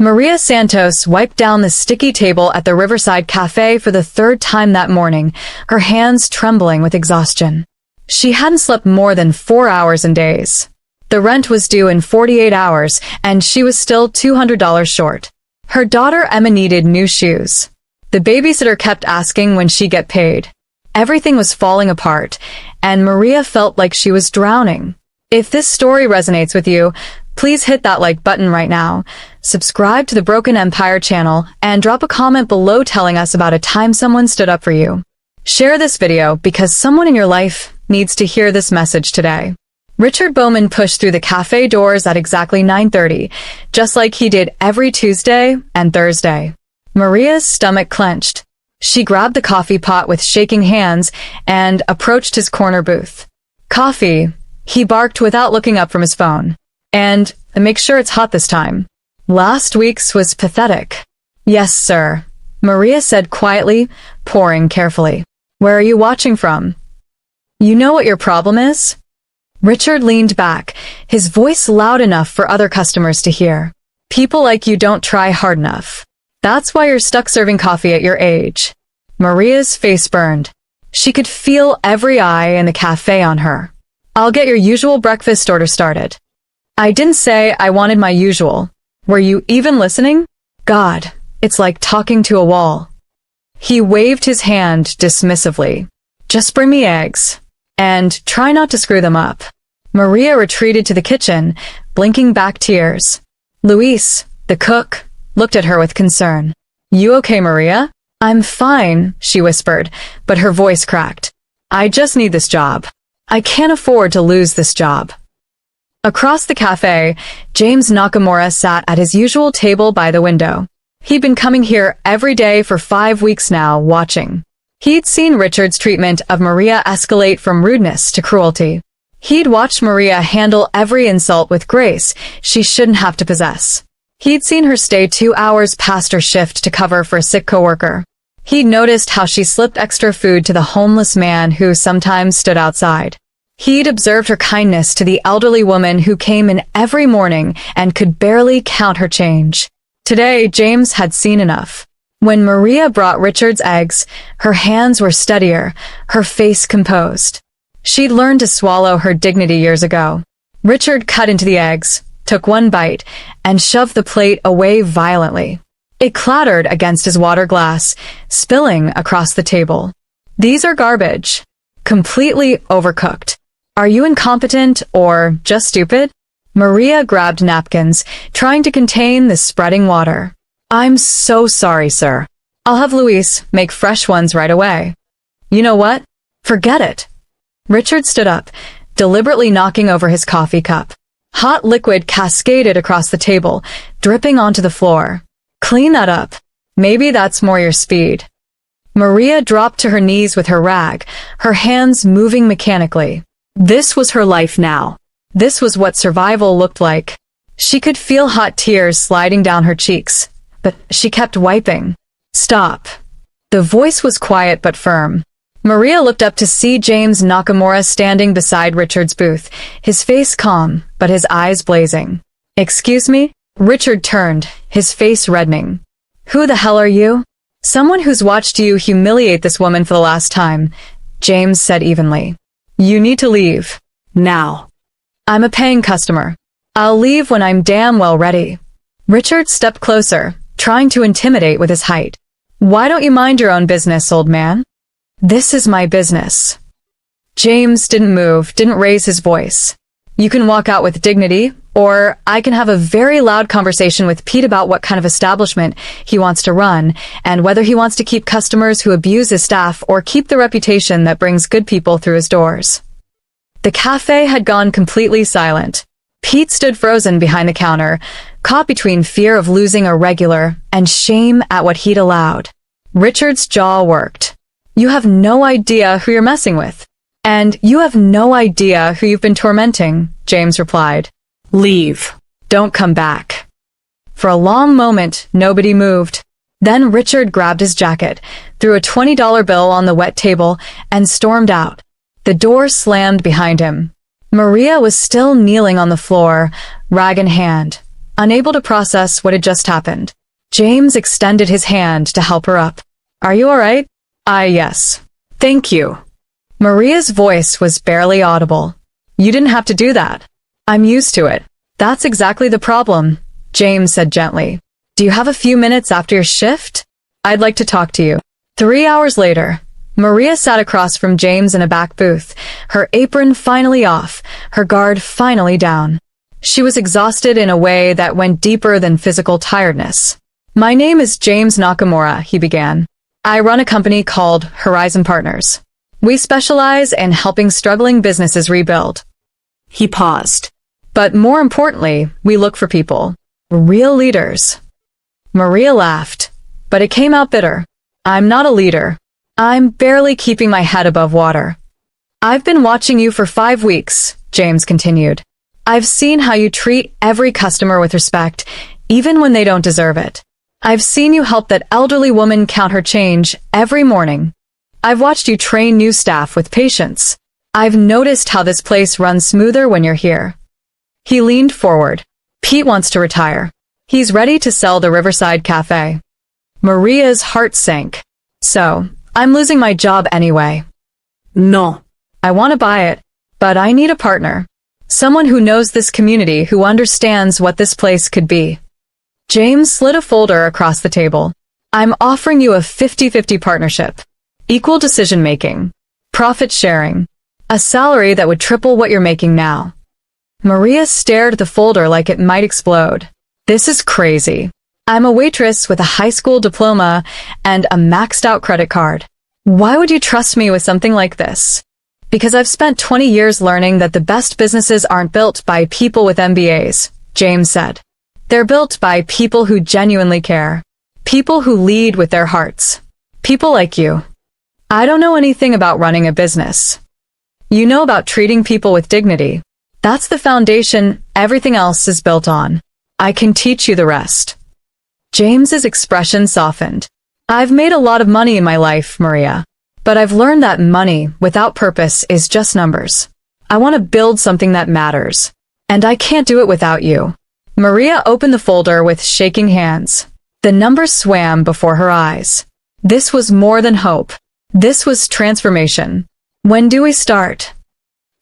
Maria Santos wiped down the sticky table at the Riverside Cafe for the third time that morning, her hands trembling with exhaustion. She hadn't slept more than 4 hours in days. The rent was due in 48 hours, and she was still $200 short. Her daughter Emma needed new shoes. The babysitter kept asking when she'd get paid. Everything was falling apart, and Maria felt like she was drowning. If this story resonates with you, please hit that like button right now, subscribe to the Broken Empire channel, and drop a comment below telling us about a time someone stood up for you. Share this video because someone in your life needs to hear this message today. Richard Bowman pushed through the cafe doors at exactly 9:30, just like he did every Tuesday and Thursday. Maria's stomach clenched. She grabbed the coffee pot with shaking hands and approached his corner booth. "Coffee," he barked without looking up from his phone. "And make sure it's hot this time." Last week's was pathetic. "Yes, sir," Maria said quietly, pouring carefully. "Where are you watching from?" "You know what your problem is?" Richard leaned back, his voice loud enough for other customers to hear. "People like you don't try hard enough. That's why you're stuck serving coffee at your age." Maria's face burned. She could feel every eye in the cafe on her. "I'll get your usual breakfast order started." "I didn't say I wanted my usual. Were you even listening?" God, it's like talking to a wall. He waved his hand dismissively. "Just bring me eggs. And try not to screw them up." Maria retreated to the kitchen, blinking back tears. Luis, the cook, looked at her with concern. "You okay, Maria?" "I'm fine," she whispered, but her voice cracked. "I just need this job. I can't afford to lose this job." Across the cafe, James Nakamura sat at his usual table by the window. He'd been coming here every day for 5 weeks now, watching. He'd seen Richard's treatment of Maria escalate from rudeness to cruelty. He'd watched Maria handle every insult with grace she shouldn't have to possess. He'd seen her stay 2 hours past her shift to cover for a sick coworker. He'd noticed how she slipped extra food to the homeless man who sometimes stood outside. He'd observed her kindness to the elderly woman who came in every morning and could barely count her change. Today, James had seen enough. When Maria brought Richard's eggs, her hands were steadier, her face composed. She'd learned to swallow her dignity years ago. Richard cut into the eggs, took one bite, and shoved the plate away violently. It clattered against his water glass, spilling across the table. "These are garbage. Completely overcooked. Are you incompetent or just stupid?" Maria grabbed napkins, trying to contain the spreading water. "I'm so sorry, sir. I'll have Luis make fresh ones right away." "You know what? Forget it." Richard stood up, deliberately knocking over his coffee cup. Hot liquid cascaded across the table, dripping onto the floor. "Clean that up. Maybe that's more your speed." Maria dropped to her knees with her rag, her hands moving mechanically. This was her life now. This was what survival looked like. She could feel hot tears sliding down her cheeks, but she kept wiping. "Stop." The voice was quiet but firm. Maria looked up to see James Nakamura standing beside Richard's booth, his face calm, but his eyes blazing. "Excuse me?" Richard turned, his face reddening. "Who the hell are you?" "Someone who's watched you humiliate this woman for the last time," James said evenly. "You need to leave. Now." "I'm a paying customer. I'll leave when I'm damn well ready." Richard stepped closer, trying to intimidate with his height. "Why don't you mind your own business, old man?" "This is my business." James didn't move, didn't raise his voice. "You can walk out with dignity, or I can have a very loud conversation with Pete about what kind of establishment he wants to run, and whether he wants to keep customers who abuse his staff or keep the reputation that brings good people through his doors." The cafe had gone completely silent. Pete stood frozen behind the counter, caught between fear of losing a regular and shame at what he'd allowed. Richard's jaw worked. "You have no idea who you're messing with. And you have no idea who you've been tormenting," James replied. "Leave. Don't come back." For a long moment, nobody moved. Then Richard grabbed his jacket, threw a $20 bill on the wet table, and stormed out. The door slammed behind him. Maria was still kneeling on the floor, rag in hand. unable to process what had just happened. James extended his hand to help her up. Are you all right? Yes. Thank you. Maria's voice was barely audible. You didn't have to do that. I'm used to it. That's exactly the problem, James said gently. Do you have a few minutes after your shift? I'd like to talk to you. 3 hours later, Maria sat across from James in a back booth, her apron finally off, her guard finally down. She was exhausted in a way that went deeper than physical tiredness. My name is James Nakamura, he began. I run a company called Horizon Partners. We specialize in helping struggling businesses rebuild. He paused. But more importantly, we look for people. Real leaders. Maria laughed, but it came out bitter. I'm not a leader. I'm barely keeping my head above water. I've been watching you for 5 weeks, James continued. I've seen how you treat every customer with respect, even when they don't deserve it. I've seen you help that elderly woman count her change every morning. I've watched you train new staff with patience. I've noticed how this place runs smoother when you're here. He leaned forward. Pete wants to retire. He's ready to sell the Riverside Café. Maria's heart sank. So, I'm losing my job anyway. No. I want to buy it, but I need a partner. Someone who knows this community, who understands what this place could be. James slid a folder across the table. I'm offering you a 50-50 partnership. Equal decision-making. Profit sharing. A salary that would triple what you're making now. Maria stared at the folder like it might explode. This is crazy. I'm a waitress with a high school diploma and a maxed-out credit card. Why would you trust me with something like this? Because I've spent 20 years learning that the best businesses aren't built by people with MBAs, James said. They're built by people who genuinely care. People who lead with their hearts. People like you. I don't know anything about running a business. You know about treating people with dignity. That's the foundation everything else is built on. I can teach you the rest. James's expression softened. I've made a lot of money in my life, Maria. But I've learned that money without purpose is just numbers. I want to build something that matters. And I can't do it without you. Maria opened the folder with shaking hands. The numbers swam before her eyes. This was more than hope. This was transformation. When do we start?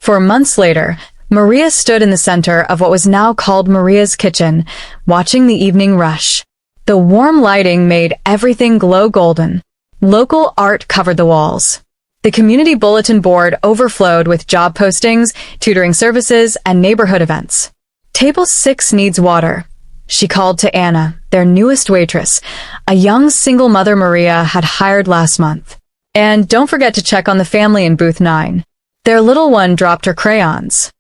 For months later, Maria stood in the center of what was now called Maria's kitchen, watching the evening rush. The warm lighting made everything glow golden. Local art covered the walls. The community bulletin board overflowed with job postings, tutoring services, and neighborhood events. Table 6 needs water, she called to Anna, their newest waitress, a young single mother Maria had hired last month. And don't forget to check on the family in booth 9. Their little one dropped her crayons.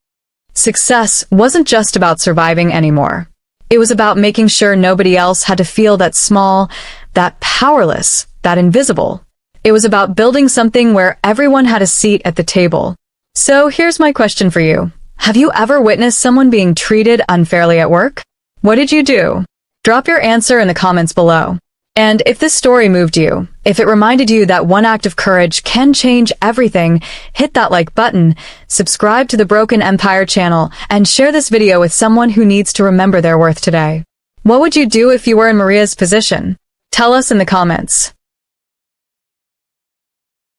Success wasn't just about surviving anymore. It was about making sure nobody else had to feel that small, that powerless, that invisible. It was about building something where everyone had a seat at the table. So here's my question for you. Have you ever witnessed someone being treated unfairly at work? What did you do? Drop your answer in the comments below. And if this story moved you, if it reminded you that one act of courage can change everything, hit that like button, subscribe to the Broken Empire channel, and share this video with someone who needs to remember their worth today. What would you do if you were in Maria's position? Tell us in the comments.